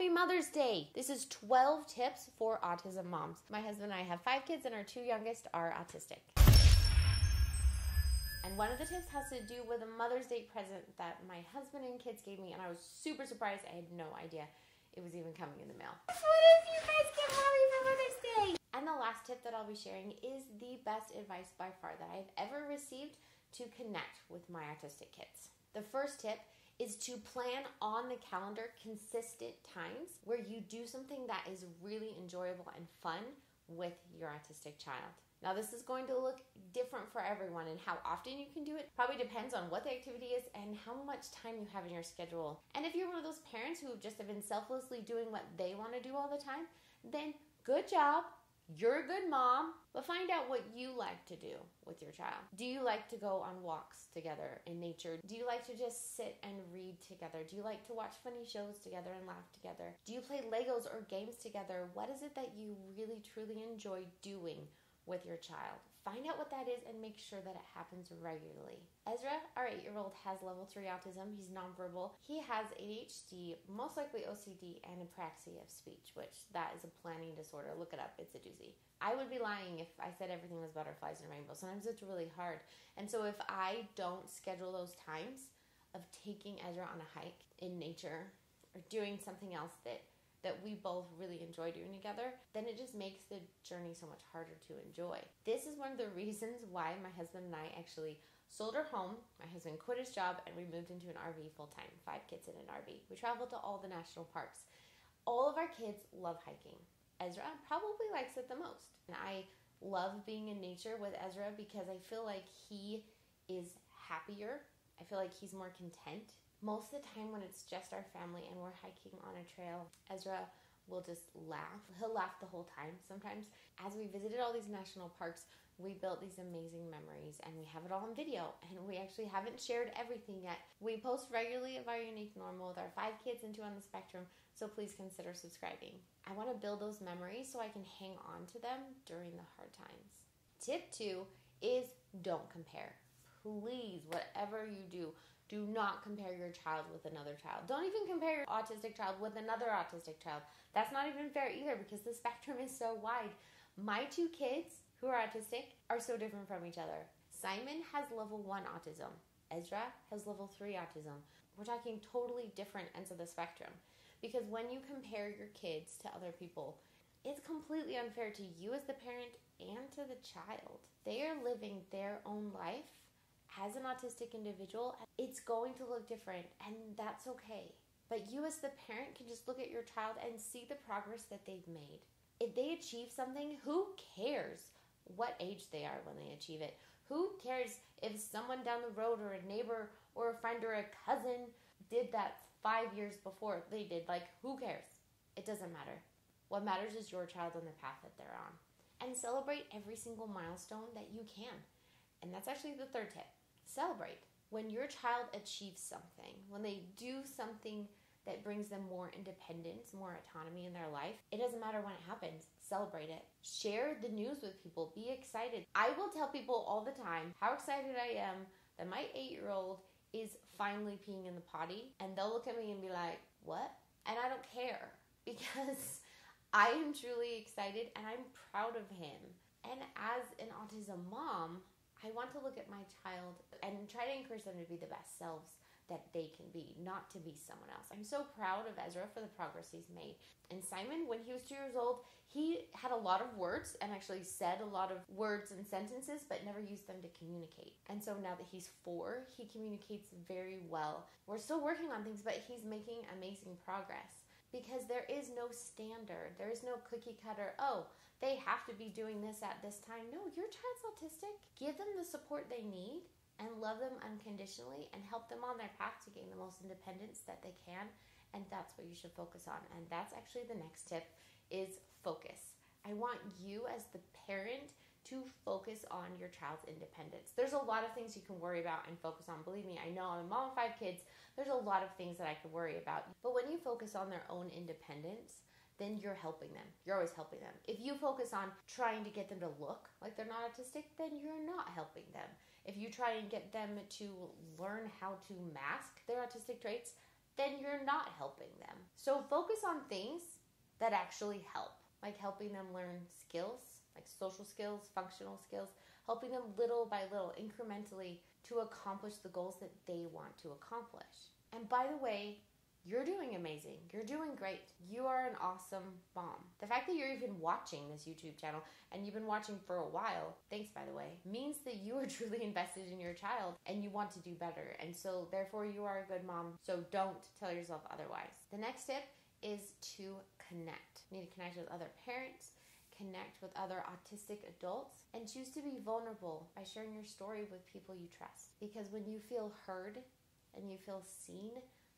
Happy Mother's Day! This is 12 tips for autism moms. My husband and I have 5 kids and our 2 youngest are autistic. And one of the tips has to do with a Mother's Day present that my husband and kids gave me, and I was super surprised. I had no idea it was even coming in the mail. What if you guys get Mommy for Mother's Day? And the last tip that I'll be sharing is the best advice by far that I've ever received to connect with my autistic kids. The first tip is to plan on the calendar consistent times where you do something that is really enjoyable and fun with your autistic child. Now, this is going to look different for everyone, and how often you can do it probably depends on what the activity is and how much time you have in your schedule. And if you're one of those parents who just have been selflessly doing what they want to do all the time, then good job. You're a good mom, but find out what you like to do with your child. Do you like to go on walks together in nature? Do you like to just sit and read together? Do you like to watch funny shows together and laugh together? Do you play Legos or games together? What is it that you really, truly enjoy doing with your child? Find out what that is and make sure that it happens regularly. Ezra, our 8-year-old, has level 3 autism. He's nonverbal. He has ADHD, most likely OCD, and apraxia of speech, which that is a planning disorder. Look it up. It's a doozy. I would be lying if I said everything was butterflies and rainbows. Sometimes it's really hard. And so if I don't schedule those times of taking Ezra on a hike in nature or doing something else that we both really enjoy doing together, then it just makes the journey so much harder to enjoy. This is one of the reasons why my husband and I actually sold our home. My husband quit his job and we moved into an RV full-time, 5 kids in an RV. We traveled to all the national parks. All of our kids love hiking. Ezra probably likes it the most. And I love being in nature with Ezra because I feel like he is happier. I feel like he's more content. Most of the time when it's just our family and we're hiking on a trail, Ezra will just laugh. He'll laugh the whole time. Sometimes as we visited all these national parks, we built these amazing memories and we have it all on video, and we actually haven't shared everything yet. We post regularly of our unique normal with our 5 kids and 2 on the spectrum, so please consider subscribing. I want to build those memories so I can hang on to them during the hard times. Tip 2 is don't compare. Please, whatever you do not compare your child with another child. Don't even compare your autistic child with another autistic child. That's not even fair either because the spectrum is so wide. My 2 kids who are autistic are so different from each other. Simon has level 1 autism. Ezra has level 3 autism. We're talking totally different ends of the spectrum. Because when you compare your kids to other people, it's completely unfair to you as the parent and to the child. They are living their own life as an autistic individual. It's going to look different, and that's okay. But you as the parent can just look at your child and see the progress that they've made. If they achieve something, who cares what age they are when they achieve it? Who cares if someone down the road or a neighbor or a friend or a cousin did that 5 years before they did? Like, who cares? It doesn't matter. What matters is your child and the path that they're on. And celebrate every single milestone that you can. And that's actually the 3rd tip. Celebrate. When your child achieves something, when they do something that brings them more independence, more autonomy in their life, it doesn't matter when it happens. Celebrate it. Share the news with people. Be excited. I will tell people all the time how excited I am that my 8-year-old is finally peeing in the potty, and they'll look at me and be like, what? And I don't care because I am truly excited and I'm proud of him. And as an autism mom, I want to look at my child and try to encourage them to be the best selves that they can be, not to be someone else. I'm so proud of Ezra for the progress he's made. And Simon, when he was 2 years old, he had a lot of words and actually said a lot of words and sentences, but never used them to communicate. And so now that he's 4, he communicates very well. We're still working on things, but he's making amazing progress. Because there is no standard. There is no cookie cutter, oh, they have to be doing this at this time. No, your child's autistic. Give them the support they need and love them unconditionally and help them on their path to gain the most independence that they can. And that's what you should focus on. And that's actually the next tip is focus. I want you as the parent to focus on your child's independence. There's a lot of things you can worry about and focus on. Believe me, I know I'm a mom of 5 kids. There's a lot of things that I could worry about. But when you focus on their own independence, then you're helping them. You're always helping them. If you focus on trying to get them to look like they're not autistic, then you're not helping them. If you try and get them to learn how to mask their autistic traits, then you're not helping them. So focus on things that actually help, like helping them learn skills, like social skills, functional skills, helping them little by little, incrementally, to accomplish the goals that they want to accomplish. And by the way, you're doing amazing. You're doing great. You are an awesome mom. The fact that you're even watching this YouTube channel, and you've been watching for a while, thanks by the way, means that you are truly invested in your child and you want to do better. And so therefore you are a good mom. So don't tell yourself otherwise. The next tip is to connect. You need to connect with other parents, connect with other autistic adults, and choose to be vulnerable by sharing your story with people you trust. Because when you feel heard and you feel seen,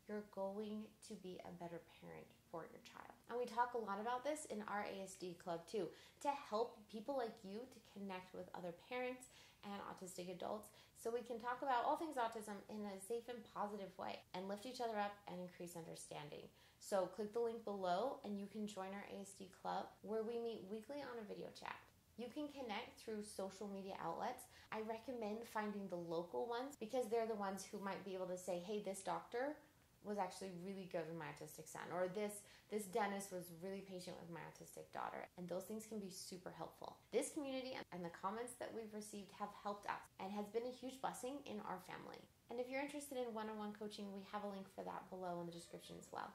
you're going to be a better parent for your child. And we talk a lot about this in our ASD club too, to help people like you to connect with other parents and autistic adults so we can talk about all things autism in a safe and positive way and lift each other up and increase understanding. So click the link below and you can join our ASD club where we meet weekly on a video chat. You can connect through social media outlets. I recommend finding the local ones because they're the ones who might be able to say, hey, this doctor was actually really good with my autistic son, or this dentist was really patient with my autistic daughter, and those things can be super helpful. This community and the comments that we've received have helped us and has been a huge blessing in our family. And if you're interested in one-on-one coaching, we have a link for that below in the description as well.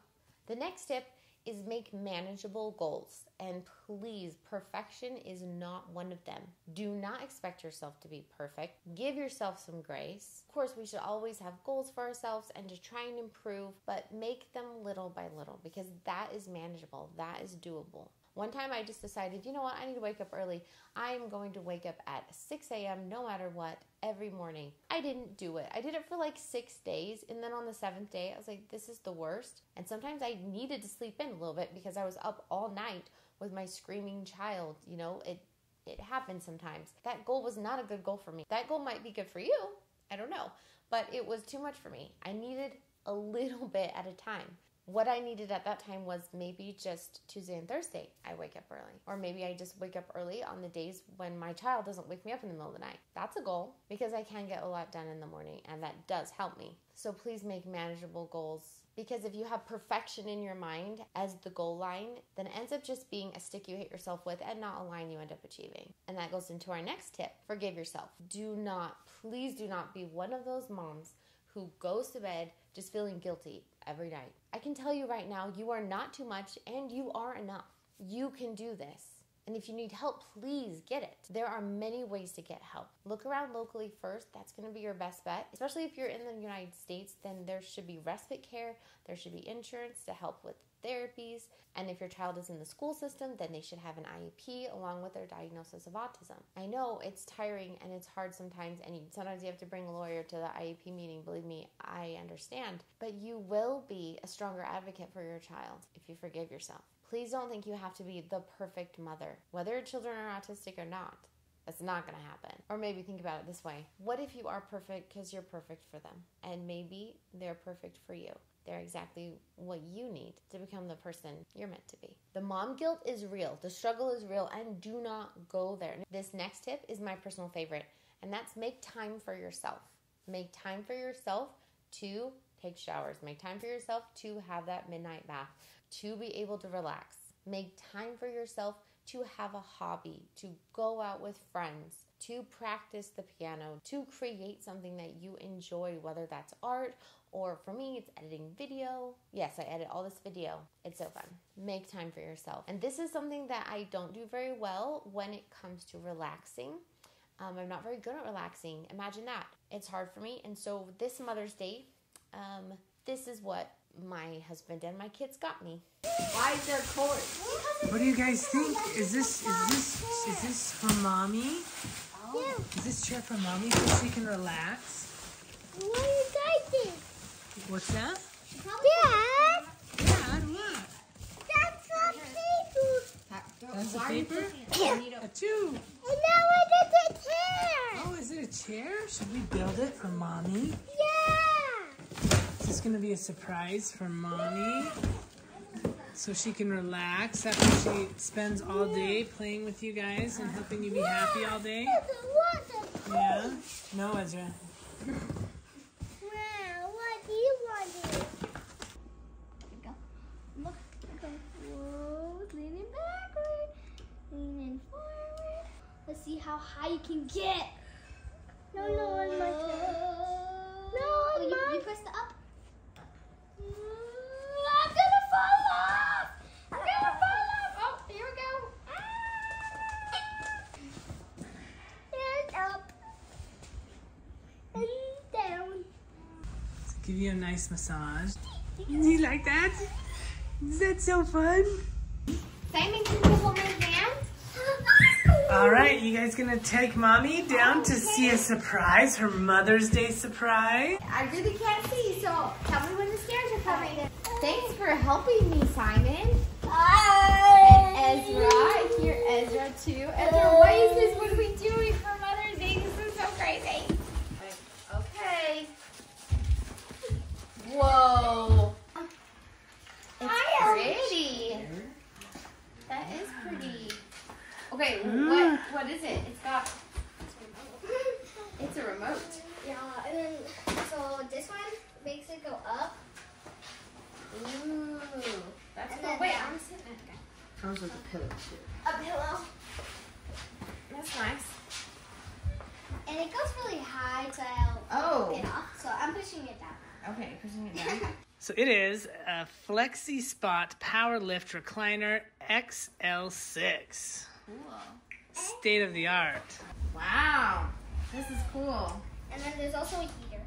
The next tip is make manageable goals. And please, perfection is not one of them. Do not expect yourself to be perfect. Give yourself some grace. Of course, we should always have goals for ourselves and to try and improve, but make them little by little because that is manageable. That is doable. One time I just decided, you know what, I need to wake up early. I'm going to wake up at 6 a.m. no matter what, every morning. I didn't do it. I did it for like 6 days, and then on the 7th day, I was like, this is the worst. And sometimes I needed to sleep in a little bit because I was up all night with my screaming child. You know, it happens sometimes. That goal was not a good goal for me. That goal might be good for you. I don't know. But it was too much for me. I needed a little bit at a time. What I needed at that time was maybe just Tuesday and Thursday I wake up early. Or maybe I just wake up early on the days when my child doesn't wake me up in the middle of the night. That's a goal because I can get a lot done in the morning and that does help me. So please make manageable goals because if you have perfection in your mind as the goal line, then it ends up just being a stick you hit yourself with and not a line you end up achieving. And that goes into our next tip. Forgive yourself. Please do not be one of those moms who goes to bed just feeling guilty every night. I can tell you right now, you are not too much and you are enough. You can do this. And if you need help, please get it. There are many ways to get help. Look around locally first. That's going to be your best bet. Especially if you're in the United States, then there should be respite care. There should be insurance to help with therapies. And if your child is in the school system, then they should have an IEP along with their diagnosis of autism. I know it's tiring and it's hard sometimes, and sometimes you have to bring a lawyer to the IEP meeting. Believe me, I understand. But you will be a stronger advocate for your child if you forgive yourself. Please don't think you have to be the perfect mother, whether your children are autistic or not. That's not going to happen. Or maybe think about it this way. What if you are perfect because you're perfect for them? And maybe they're perfect for you. They're exactly what you need to become the person you're meant to be. The mom guilt is real. The struggle is real, and do not go there. This next tip is my personal favorite, and that's make time for yourself. Make time for yourself to take showers. Make time for yourself to have that midnight bath, to be able to relax. Make time for yourself to have a hobby, to go out with friends, to practice the piano, to create something that you enjoy, whether that's art or for me, it's editing video. Yes, I edit all this video. It's so fun. Make time for yourself. And this is something that I don't do very well when it comes to relaxing. I'm not very good at relaxing. Imagine that. It's hard for me. And so this Mother's Day, this is what my husband and my kids got me. Why is there cords? What do you guys think? Is this for mommy? Oh. Is this chair for mommy so she can relax? What do you guys think? What's that? Dad! Dad, what? That's a paper. That's a paper? A tube. And now it is a chair. Oh, is it a chair? Should we build it for mommy? Yeah. Is this going to be a surprise for mommy? So she can relax after she spends all day playing with you guys and helping you be happy all day? Yeah? No, Ezra. What do you want to do? how high you can get. No, on my turn. No, on my. You press the up. I'm gonna fall off. I'm gonna fall off. Oh, here we go. And up. And down. Give you a nice massage. Do you like that? Is that so fun? Simon, can you hold my hand? All right, you guys gonna take mommy down to see a surprise, her Mother's Day surprise? I really can't see, so tell me when the stairs are coming. Thanks for helping me, Simon. And Ezra, here Ezra too. Ezra, what is this? What are we doing for Mother's Day? This is so crazy. Okay. Whoa. It's pretty. That is pretty. Okay, what is it? It's a remote. Yeah, and then so this one makes it go up. Ooh, that's And cool. then Wait, that. I'm sitting. Okay. Comes with a pillow too. A pillow. That's nice. And it goes really high, so I'll Oh. get off. So I'm pushing it down. Okay, pushing it down. So it is a FlexiSpot Power Lift Recliner XL6. Cool. State of the art. Wow, this is cool. And then there's also a heater.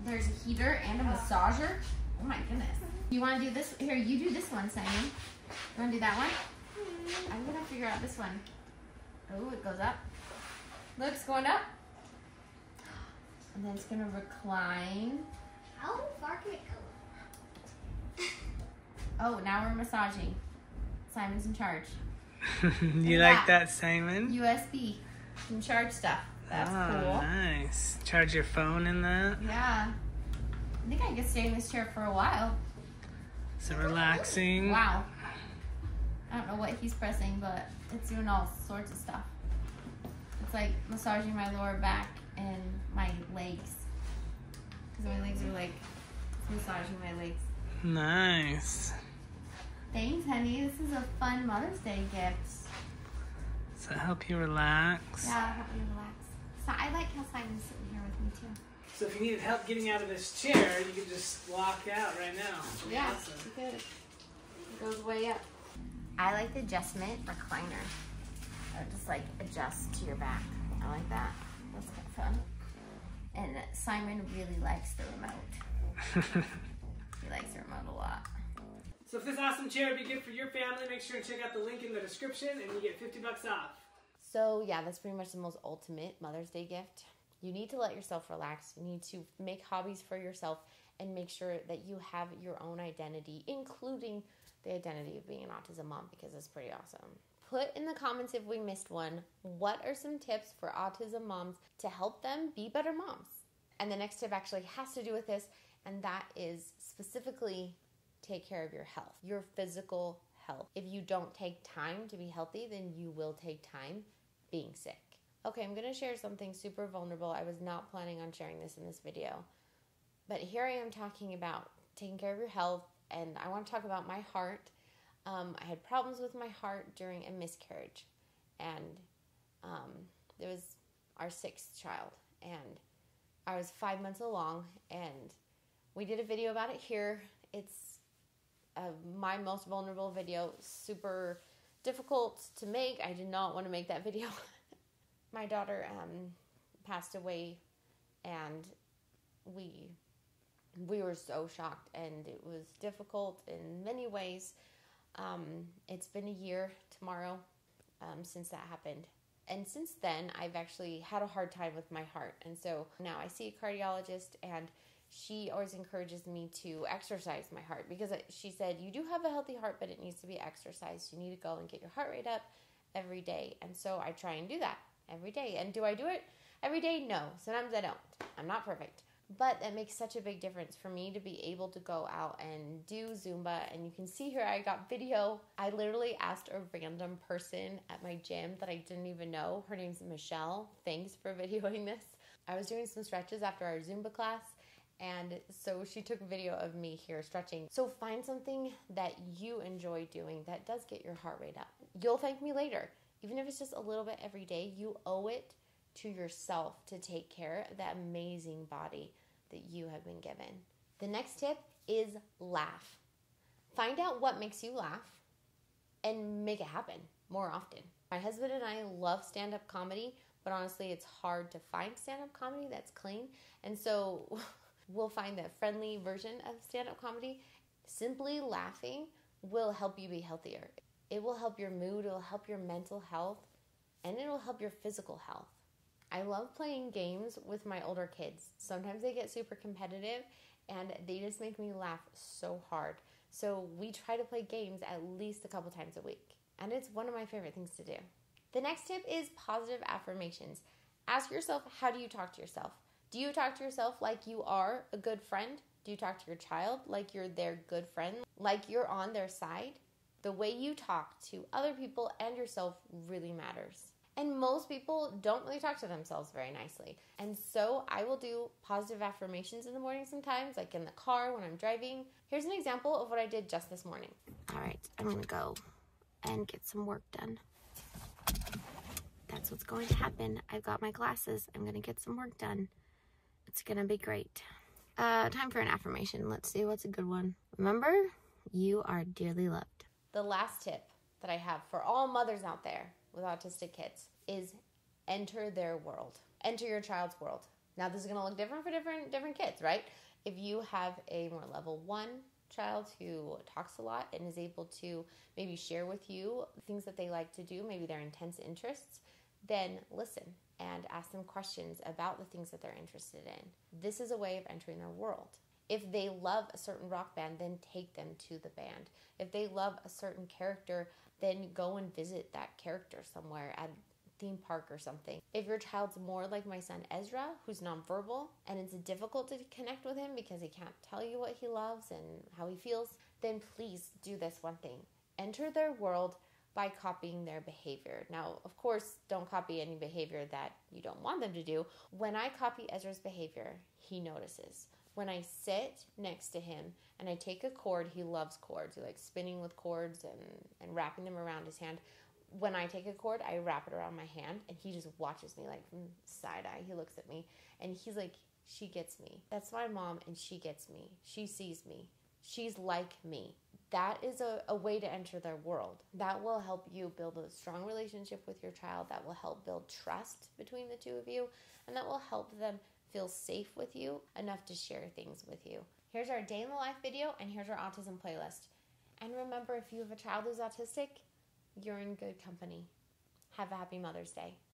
There's a heater and a massager. Oh my goodness. You want to do this? Here, you do this one, Simon. You want to do that one? I'm gonna figure out this one. Oh, it goes up. Look, it's going up. And then it's gonna recline. How far can it go? Oh, now we're massaging. Simon's in charge. You like that, Simon? USB. You can charge stuff. That's cool. Nice. Charge your phone in that. Yeah. I think I could stay in this chair for a while. So relaxing. Wow. I don't know what he's pressing, but it's doing all sorts of stuff. It's like massaging my lower back and my legs. Because my legs are like massaging my legs. Nice. Thanks, honey. This is a fun Mother's Day gift. So help you relax. Yeah, help me relax. So I like how Simon's sitting here with me too. So if you needed help getting out of this chair, you could just walk out right now. Yeah, Awesome. good. It goes way up. I like the adjustment recliner. Or just like adjust to your back. I like that. That's kind of fun. And Simon really likes the remote. He likes the remote a lot. So if this awesome chair would be good for your family, make sure and check out the link in the description and you get $50 off. So yeah, that's pretty much the most ultimate Mother's Day gift. You need to let yourself relax. You need to make hobbies for yourself and make sure that you have your own identity, including the identity of being an autism mom, because it's pretty awesome. Put in the comments if we missed one. What are some tips for autism moms to help them be better moms? And the next tip actually has to do with this, and that is specifically take care of your health, your physical health. If you don't take time to be healthy, then you will take time being sick. Okay, I'm gonna share something super vulnerable. I was not planning on sharing this in this video, but here I am talking about taking care of your health, and I want to talk about my heart. I had problems with my heart during a miscarriage, and it was our 6th child, and I was 5 months along, and we did a video about it here. It's my most vulnerable video, super difficult to make. I did not want to make that video. My daughter passed away, and we were so shocked, and it was difficult in many ways. It's been a year tomorrow since that happened. And since then, I've actually had a hard time with my heart. And so now I see a cardiologist, and she always encourages me to exercise my heart, because she said, you do have a healthy heart, but it needs to be exercised. You need to go and get your heart rate up every day. And so I try and do that every day. And do I do it every day? No. Sometimes I don't. I'm not perfect. But that makes such a big difference for me to be able to go out and do Zumba. And you can see here I got video. I literally asked a random person at my gym that I didn't even know. Her name's Michelle. Thanks for videoing this. I was doing some stretches after our Zumba class, and so she took a video of me here stretching. So find something that you enjoy doing that does get your heart rate up. You'll thank me later. Even if it's just a little bit every day, you owe it to yourself to take care of that amazing body that you have been given. The next tip is laugh. Find out what makes you laugh and make it happen more often. My husband and I love stand-up comedy, but honestly, it's hard to find stand-up comedy that's clean. And so we'll find that friendly version of stand-up comedy. Simply laughing will help you be healthier. It will help your mood, it will help your mental health, and it will help your physical health. I love playing games with my older kids. Sometimes they get super competitive and they just make me laugh so hard. So we try to play games at least a couple times a week. And it's one of my favorite things to do. The next tip is positive affirmations. Ask yourself, how do you talk to yourself? Do you talk to yourself like you are a good friend? Do you talk to your child like you're their good friend? Like you're on their side? The way you talk to other people and yourself really matters. And most people don't really talk to themselves very nicely. And so I will do positive affirmations in the morning sometimes, like in the car when I'm driving. Here's an example of what I did just this morning. All right, I'm going to go and get some work done. That's what's going to happen. I've got my glasses. I'm going to get some work done. It's going to be great. Time for an affirmation. Let's see what's a good one. Remember, you are dearly loved. The last tip that I have for all mothers out there with autistic kids is enter their world. Enter your child's world. Now, this is going to look different for different kids, right? If you have a more level 1 child who talks a lot and is able to maybe share with you things that they like to do, maybe their intense interests, then listen and ask them questions about the things that they're interested in. This is a way of entering their world. If they love a certain rock band, then take them to the band. If they love a certain character, then go and visit that character somewhere at a theme park or something. If your child's more like my son Ezra, who's nonverbal, and it's difficult to connect with him because he can't tell you what he loves and how he feels, then please do this one thing. Enter their world by copying their behavior. Now, of course, don't copy any behavior that you don't want them to do. When I copy Ezra's behavior, he notices. When I sit next to him and I take a cord, he loves cords. He likes spinning with cords and wrapping them around his hand. When I take a cord, I wrap it around my hand and he just watches me like side eye. He looks at me and he's like, she gets me. That's my mom and she gets me. She sees me. She's like me. That is a way to enter their world. That will help you build a strong relationship with your child. That will help build trust between the two of you. And that will help them feel safe with you enough to share things with you. Here's our day in the life video and here's our autism playlist. And remember, if you have a child who's autistic, you're in good company. Have a happy Mother's Day.